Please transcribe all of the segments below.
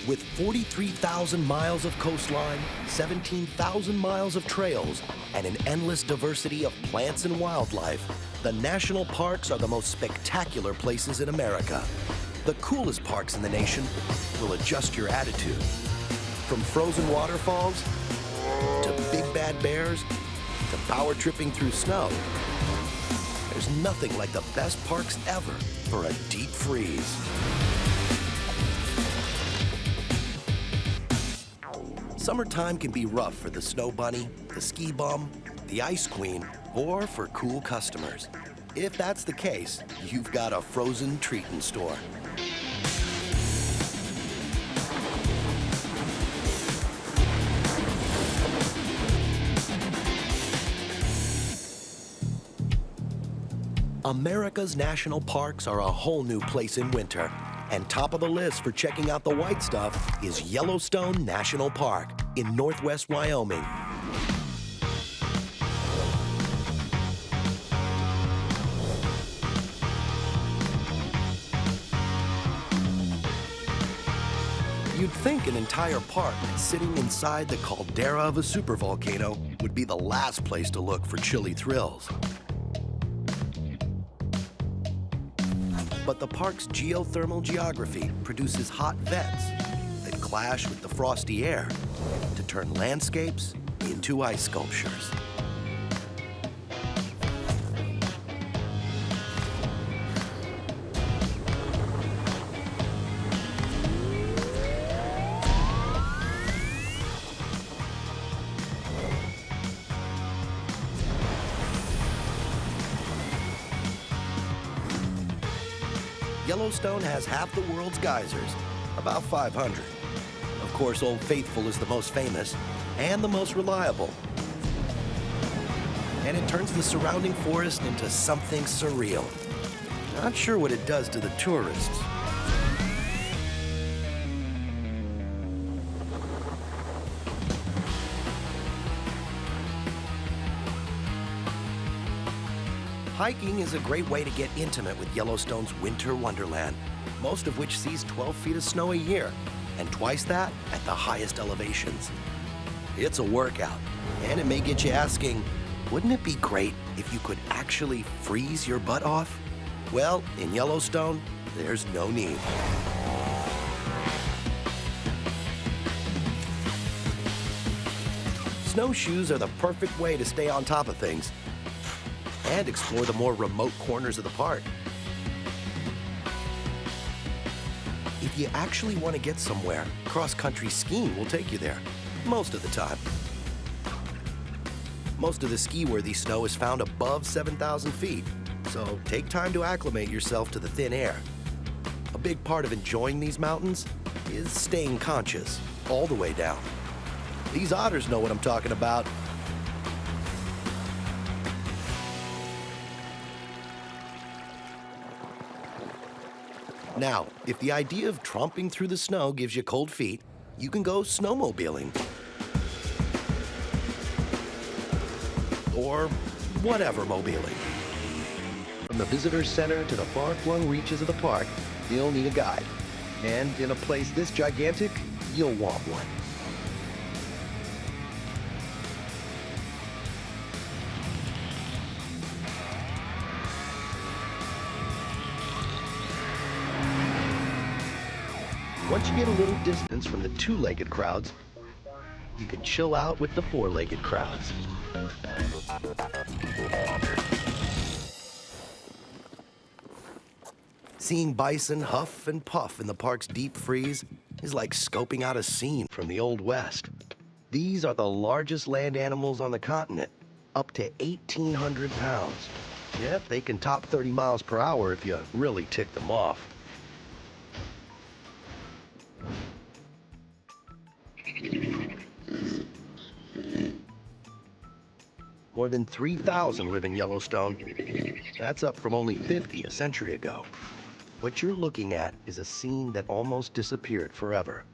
With 43,000 miles of coastline, 17,000 miles of trails, and an endless diversity of plants and wildlife, the national parks are the most spectacular places in America. The coolest parks in the nation will adjust your attitude. From frozen waterfalls, to big bad bears, to power tripping through snow, there's nothing like the best parks ever for a deep freeze. Summertime can be rough for the snow bunny, the ski bum, the ice queen, or for cool customers. If that's the case, you've got a frozen treat in store. America's national parks are a whole new place in winter. And top of the list for checking out the white stuff is Yellowstone National Park in northwest Wyoming. You'd think an entire park sitting inside the caldera of a supervolcano would be the last place to look for chilly thrills. But the park's geothermal geography produces hot vents that clash with the frosty air to turn landscapes into ice sculptures. Yellowstone has half the world's geysers, about 500. Of course, Old Faithful is the most famous and the most reliable. And it turns the surrounding forest into something surreal. Not sure what it does to the tourists. Hiking is a great way to get intimate with Yellowstone's winter wonderland, most of which sees 12 feet of snow a year, and twice that at the highest elevations. It's a workout, and it may get you asking, wouldn't it be great if you could actually freeze your butt off? Well, in Yellowstone, there's no need. Snowshoes are the perfect way to stay on top of things and explore the more remote corners of the park. If you actually want to get somewhere, cross-country skiing will take you there, most of the time. Most of the ski-worthy snow is found above 7,000 feet, so take time to acclimate yourself to the thin air. A big part of enjoying these mountains is staying conscious all the way down. These otters know what I'm talking about. Now, if the idea of tromping through the snow gives you cold feet, you can go snowmobiling. Or whatever mobiling. From the visitor center to the far-flung reaches of the park, you'll need a guide. And in a place this gigantic, you'll want one. Once you get a little distance from the two-legged crowds, you can chill out with the four-legged crowds. Seeing bison huff and puff in the park's deep freeze is like scoping out a scene from the Old West. These are the largest land animals on the continent, up to 1,800 pounds. Yep, they can top 30 miles per hour if you really tick them off. More than 3,000 live in Yellowstone. That's up from only 50 a century ago. What you're looking at is a scene that almost disappeared forever.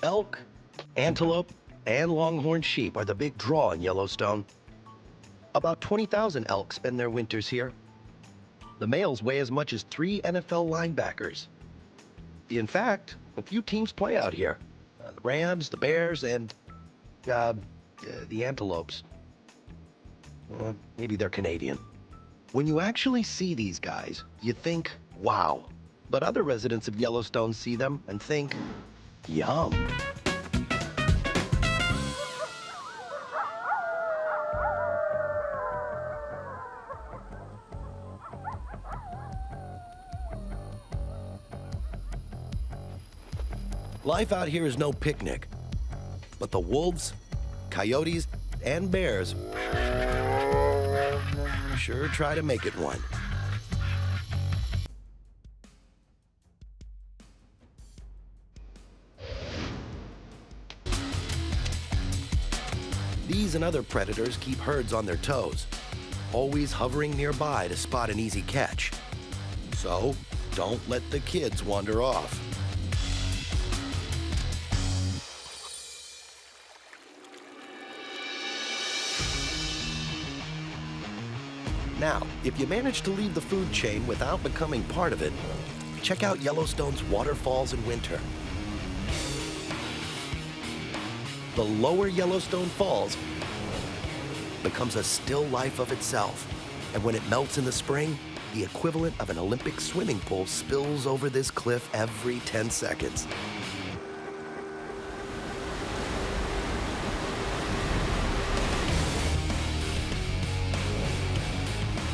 Elk, antelope, and longhorn sheep are the big draw in Yellowstone. About 20,000 elk spend their winters here. The males weigh as much as 3 NFL linebackers. In fact, a few teams play out here. The Rams, the Bears, and the Antelopes. Maybe they're Canadian. When you actually see these guys, you think, wow. But other residents of Yellowstone see them and think, yum. Life out here is no picnic, but the wolves, coyotes, and bears sure try to make it one. These and other predators keep herds on their toes, always hovering nearby to spot an easy catch. So, don't let the kids wander off. Now, if you manage to leave the food chain without becoming part of it, check out Yellowstone's waterfalls in winter. The lower Yellowstone Falls becomes a still life of itself, and when it melts in the spring, the equivalent of an Olympic swimming pool spills over this cliff every 10 seconds.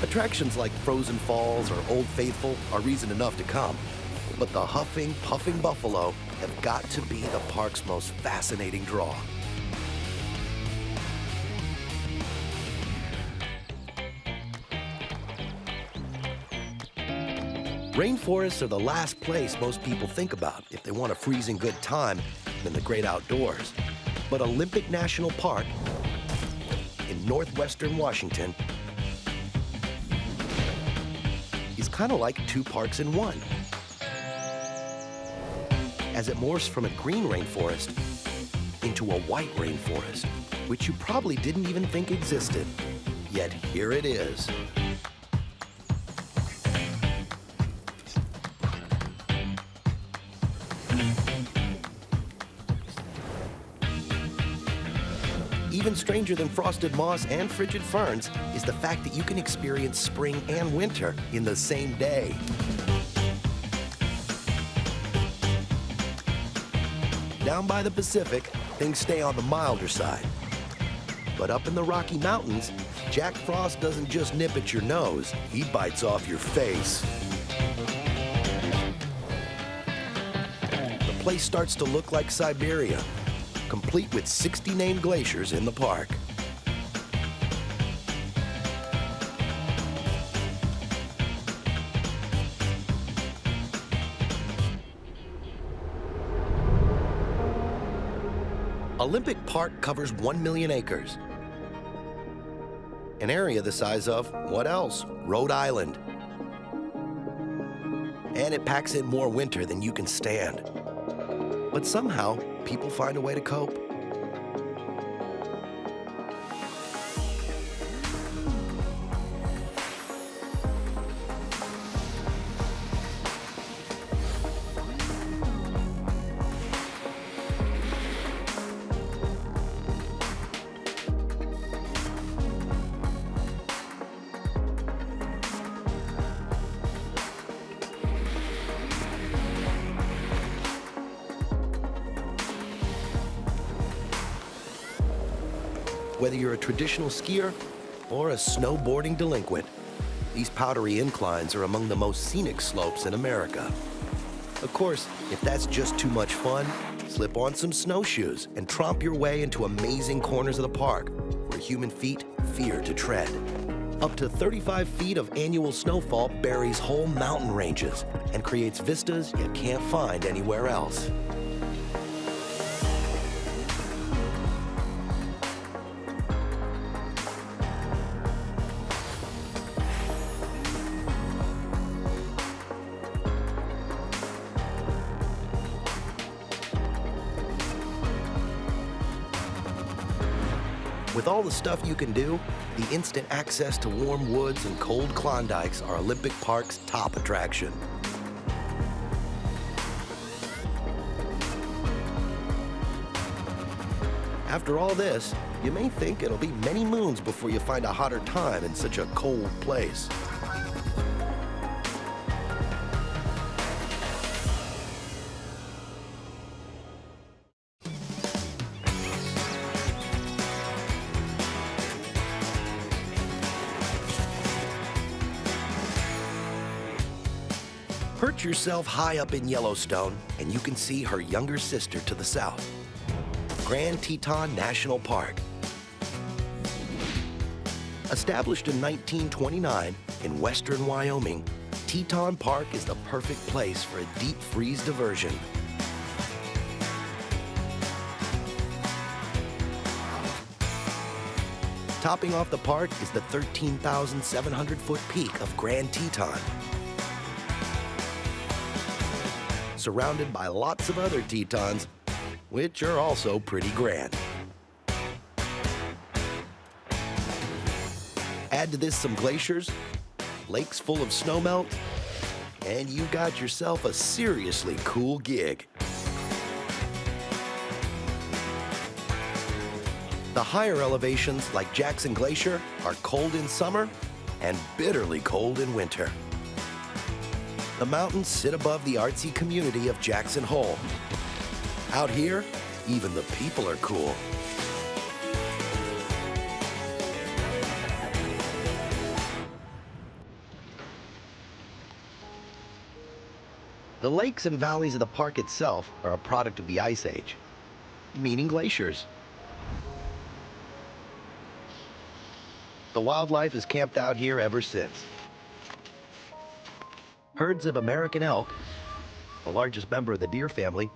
Attractions like Frozen Falls or Old Faithful are reason enough to come, but the huffing, puffing buffalo have got to be the park's most fascinating draw. Rainforests are the last place most people think about if they want a freezing good time in the great outdoors. But Olympic National Park in northwestern Washington is kind of like 2 parks in one, as it morphs from a green rainforest into a white rainforest, which you probably didn't even think existed. Yet here it is. Even stranger than frosted moss and frigid ferns is the fact that you can experience spring and winter in the same day. Down by the Pacific, things stay on the milder side. But up in the Rocky Mountains, Jack Frost doesn't just nip at your nose, he bites off your face. The place starts to look like Siberia, complete with 60 named glaciers in the park. Olympic Park covers 1 million acres, an area the size of, what else? Rhode Island. And it packs in more winter than you can stand. But somehow, people find a way to cope. Whether you're a traditional skier or a snowboarding delinquent, these powdery inclines are among the most scenic slopes in America. Of course, if that's just too much fun, slip on some snowshoes and tromp your way into amazing corners of the park where human feet fear to tread. Up to 35 feet of annual snowfall buries whole mountain ranges and creates vistas you can't find anywhere else. With With all the stuff you can do, the instant access to warm woods and cold Klondikes are Olympic Park's top attraction. After all this, you may think it'll be many moons before you find a hotter time in such a cold place. Perch yourself high up in Yellowstone, and you can see her younger sister to the south, Grand Teton National Park. Established in 1929 in western Wyoming, Teton Park is the perfect place for a deep freeze diversion. Topping off the park is the 13,700-foot peak of Grand Teton, surrounded by lots of other Tetons, which are also pretty grand. Add to this some glaciers, lakes full of snowmelt, and you got yourself a seriously cool gig. The higher elevations, like Jackson Glacier, are cold in summer and bitterly cold in winter. The mountains sit above the artsy community of Jackson Hole. Out here, even the people are cool. The lakes and valleys of the park itself are a product of the Ice Age, meaning glaciers. The wildlife has camped out here ever since. Herds of American elk, the largest member of the deer family,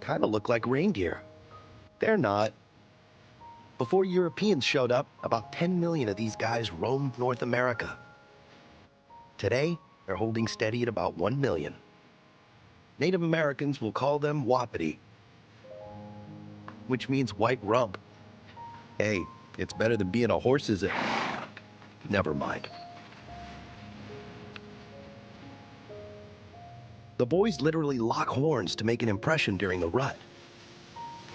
kind of look like reindeer. They're not. Before Europeans showed up, about 10 million of these guys roamed North America. Today, they're holding steady at about 1 million. Native Americans will call them wapiti, which means white rump. Hey, it's better than being a horse's. Never mind. The boys literally lock horns to make an impression during the rut.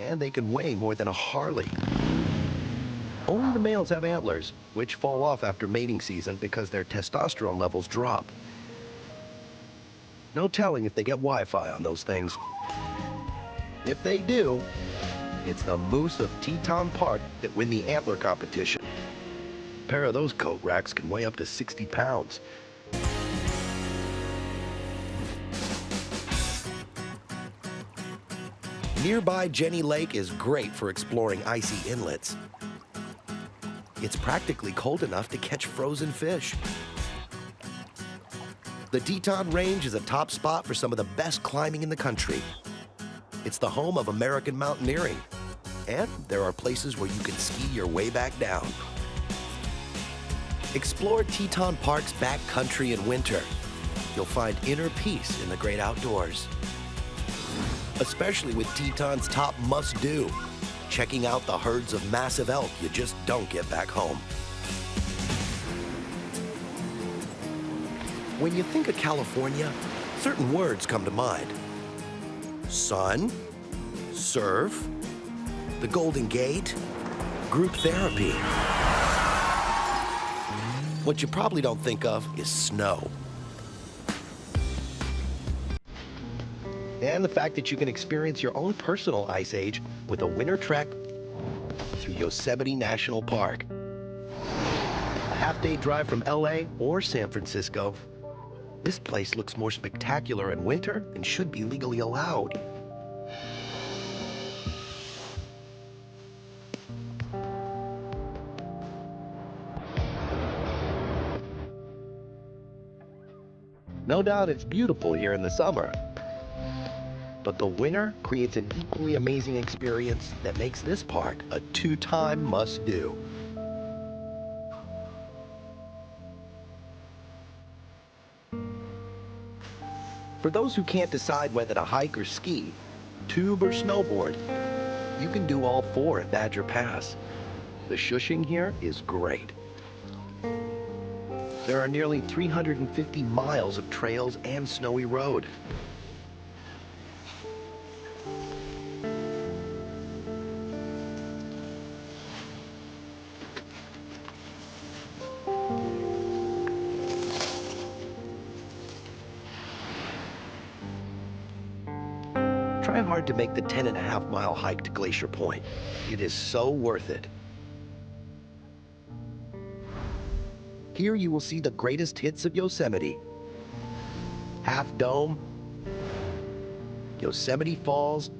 And they can weigh more than a Harley. Only the males have antlers, which fall off after mating season because their testosterone levels drop. No telling if they get Wi-Fi on those things. If they do, it's the moose of Teton Park that win the antler competition. A pair of those coat racks can weigh up to 60 pounds. Nearby Jenny Lake is great for exploring icy inlets. It's practically cold enough to catch frozen fish. The Teton Range is a top spot for some of the best climbing in the country. It's the home of American mountaineering, and there are places where you can ski your way back down. Explore Teton Park's backcountry in winter. You'll find inner peace in the great outdoors. Especially with Teton's top must-do, checking out the herds of massive elk you just don't get back home. When you think of California, certain words come to mind. Sun, surf, the Golden Gate, group therapy. What you probably don't think of is snow. And the fact that you can experience your own personal ice age with a winter trek through Yosemite National Park. A half-day drive from LA or San Francisco. This place looks more spectacular in winter and should be legally allowed. No doubt it's beautiful here in the summer, but the winter creates an equally amazing experience that makes this park a two-time must-do. For those who can't decide whether to hike or ski, tube or snowboard, you can do all four at Badger Pass. The shushing here is great. There are nearly 350 miles of trails and snowy road. Try hard to make the 10.5-mile hike to Glacier Point. It is so worth it. Here you will see the greatest hits of Yosemite. Half Dome, Yosemite Falls,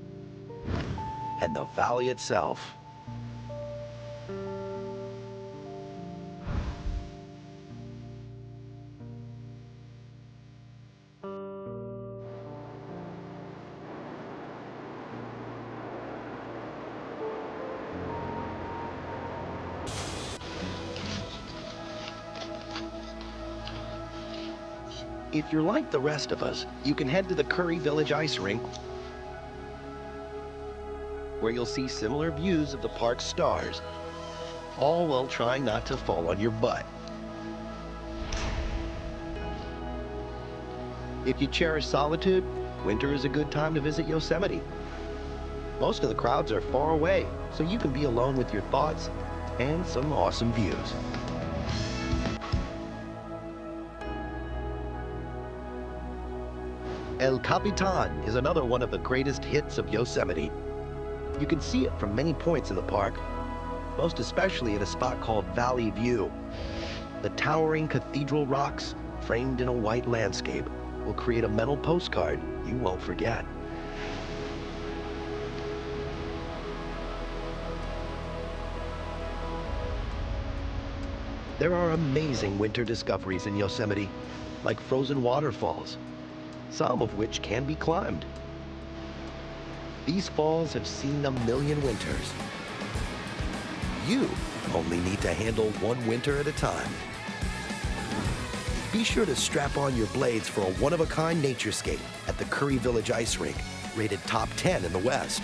and the valley itself. If you're like the rest of us, you can head to the Curry Village Ice Rink, where you'll see similar views of the park's stars, all while trying not to fall on your butt. If you cherish solitude, winter is a good time to visit Yosemite. Most of the crowds are far away, so you can be alone with your thoughts and some awesome views. El Capitan is another one of the greatest hits of Yosemite. You can see it from many points in the park, most especially at a spot called Valley View. The towering cathedral rocks, framed in a white landscape, will create a mental postcard you won't forget. There are amazing winter discoveries in Yosemite, like frozen waterfalls, some of which can be climbed. These falls have seen a million winters. You only need to handle one winter at a time. Be sure to strap on your blades for a one-of-a-kind naturescape at the Curry Village Ice Rink, rated top 10 in the West.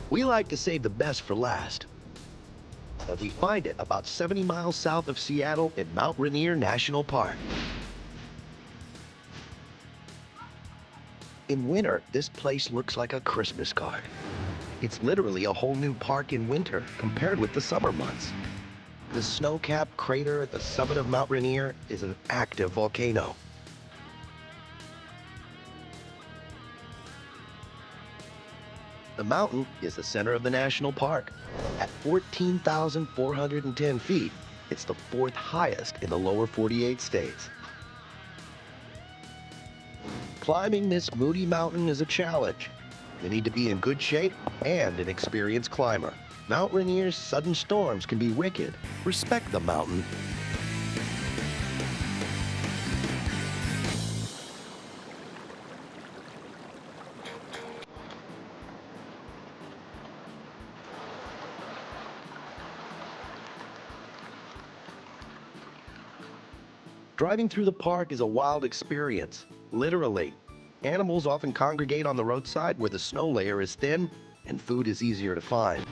We like to save the best for last. And we find it about 70 miles south of Seattle in Mount Rainier National Park. In winter, this place looks like a Christmas card. It's literally a whole new park in winter compared with the summer months. The snow-capped crater at the summit of Mount Rainier is an active volcano. The mountain is the center of the national park. At 14,410 feet, it's the fourth highest in the lower 48 states. Climbing this moody mountain is a challenge. You need to be in good shape and an experienced climber. Mount Rainier's sudden storms can be wicked. Respect the mountain. Driving through the park is a wild experience, literally. Animals often congregate on the roadside where the snow layer is thin and food is easier to find.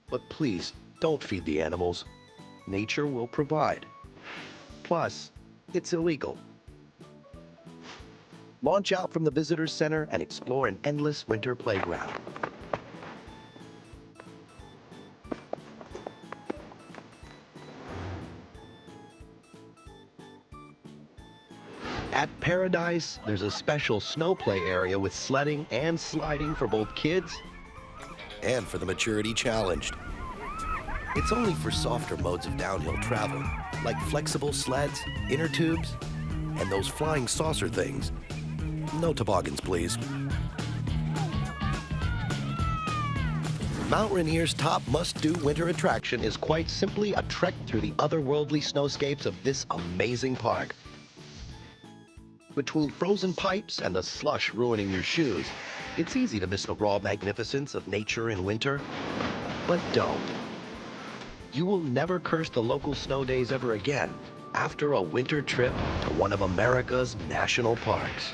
But please, don't feed the animals. Nature will provide. Plus, it's illegal. Launch out from the visitor center and explore an endless winter playground. At Paradise, there's a special snow play area with sledding and sliding for both kids and for the maturity challenged. It's only for softer modes of downhill travel, like flexible sleds, inner tubes, and those flying saucer things. No toboggans, please. Mount Rainier's top must-do winter attraction is quite simply a trek through the otherworldly snowscapes of this amazing park. Between frozen pipes and the slush ruining your shoes, it's easy to miss the raw magnificence of nature in winter. But don't. You will never curse the local snow days ever again after a winter trip to one of America's national parks.